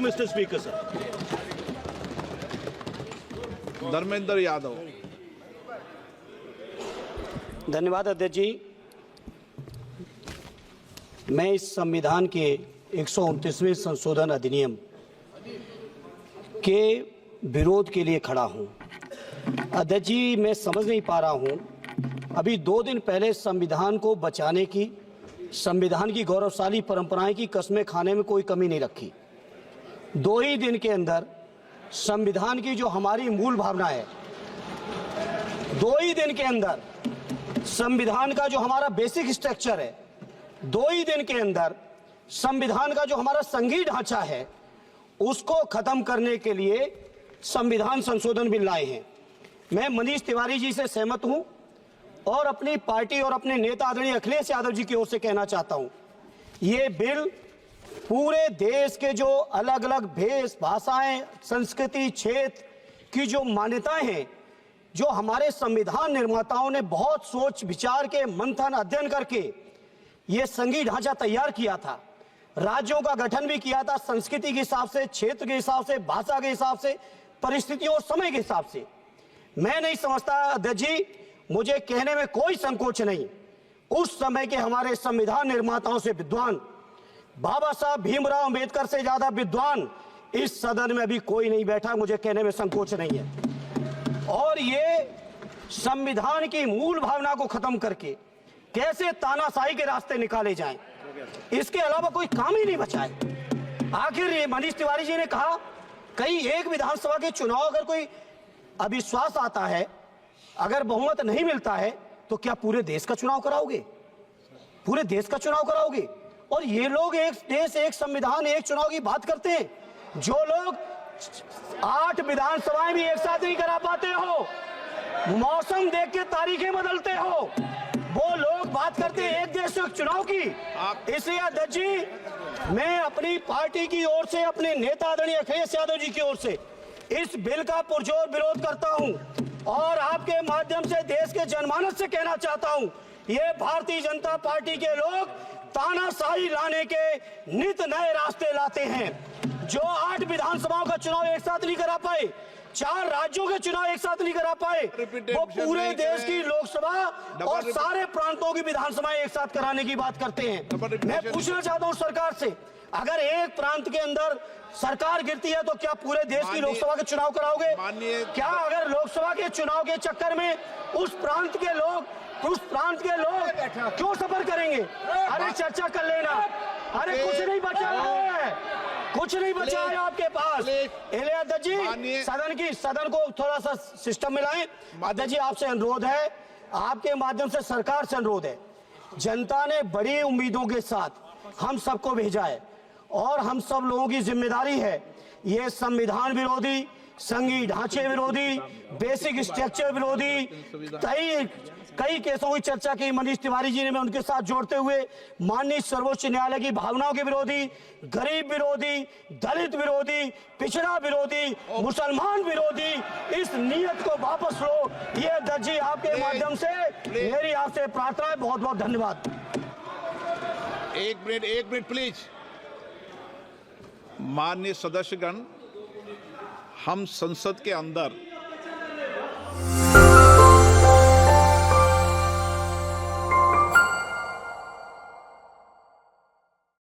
Mr. Speaker, sir. Dharmendra Yadav. धन्यवाद अध्यक्ष जी। मैं इस संविधान के 129वें संशोधन अधिनियम के विरोध के लिए खड़ा हूं। अध्यक्ष जी, मैं समझ नहीं पा रहा हूं, अभी 2 दिन पहले संविधान को बचाने की, संविधान की गौरवशाली परंपराएं की कस्में खाने में कोई कमी नहीं रखी। 2 ही दिन के अंदर संविधान की जो हमारी मूल भावना है, 2 ही दिन के अंदर संविधान का जो हमारा बेसिक स्ट्रक्चर है, 2 ही दिन के अंदर संविधान का जो हमारा संघीय ढांचा है, उसको खत्म करने के लिए संविधान संशोधन बिल लाए हैं। मैं मनीष तिवारी जी से सहमत हूं और अपनी पार्टी और अपने नेता आदरणीय अखिलेश यादव जी की ओर से कहना चाहता हूं, ये बिल पूरे देश के जो अलग अलग भेष, भाषाएं, संस्कृति, क्षेत्र की जो मान्यताएं हैं, जो हमारे संविधान निर्माताओं ने बहुत सोच विचार के मंथन अध्ययन करके ये संघीय ढांचा तैयार किया था, राज्यों का गठन भी किया था, संस्कृति के हिसाब से, क्षेत्र के हिसाब से, भाषा के हिसाब से, परिस्थितियों और समय के हिसाब से। मैं नहीं समझता अध्यक्ष जी, मुझे कहने में कोई संकोच नहीं, उस समय के हमारे संविधान निर्माताओं से विद्वान, बाबा साहब भीमराव अंबेडकर से ज्यादा विद्वान इस सदन में अभी कोई नहीं बैठा, मुझे कहने में संकोच नहीं है। और ये संविधान की मूल भावना को खत्म करके कैसे तानाशाही के रास्ते निकाले जाएं, इसके अलावा कोई काम ही नहीं बचा है। आखिर ये मनीष तिवारी जी ने कहा, कहीं एक विधानसभा के चुनाव अगर कोई अविश्वास आता है, अगर बहुमत नहीं मिलता है, तो क्या पूरे देश का चुनाव कराओगे? पूरे देश का चुनाव कराओगे? और ये लोग एक देश, एक संविधान, एक चुनाव की बात करते हैं। जो लोग 8 विधानसभाएं भी एक साथ नहीं करा पाते हो, मौसम देख के तारीखें बदलते हो, वो लोग बात करते हैं एक देश एक चुनाव की। इसलिए अध्यक्ष जी, मैं अपनी पार्टी की ओर से, अपने नेता आदरणीय अखिलेश यादव जी की ओर से इस बिल का पुरजोर विरोध करता हूं और आपके माध्यम से देश के जनमानस से कहना चाहता हूं, ये भारतीय जनता पार्टी के लोग तानाशाही लाने के नित नए रास्ते लाते हैं। जो 8 विधानसभाओं का चुनाव एक साथ नहीं करा पाए, 4 राज्यों के चुनाव एक साथ नहीं करा पाए, वो पूरे देश की लोकसभा और सारे प्रांतों की विधानसभाएं एक साथ कराने की बात करते हैं। मैं पूछना चाहता हूं सरकार से, अगर एक प्रांत के अंदर सरकार गिरती है तो क्या पूरे देश की लोकसभा के चुनाव कराओगे? क्या अगर लोकसभा के चुनाव के चक्कर में उस प्रांत के लोग क्यों सफर करेंगे? अरे चर्चा कर लेना, अरे कुछ नहीं बचा है, कुछ नहीं बचा है आपके पास। अध्यक्ष जी, सदन को थोड़ा सा सिस्टम में लाएं। अध्यक्ष जी, आपसे अनुरोध है, आपके माध्यम से सरकार से अनुरोध है, जनता ने बड़ी उम्मीदों के साथ हम सबको भेजा है और हम सब लोगों की जिम्मेदारी है, ये संविधान विरोधी, संघीय ढांचे विरोधी, बेसिक स्ट्रक्चर विरोधी कई केसों की चर्चा की मनीष तिवारी जी ने, मैं उनके साथ जोड़ते हुए माननीय सर्वोच्च न्यायालय की भावनाओं के विरोधी, गरीब विरोधी, दलित विरोधी, पिछड़ा विरोधी, मुसलमान विरोधी, इस नीयत को वापस लो, ये अध्यक्ष जी आपके माध्यम से मेरी आपसे प्रार्थना है। बहुत बहुत धन्यवाद। एक मिनट प्लीज। माननीय सदस्यगण, हम संसद के अंदर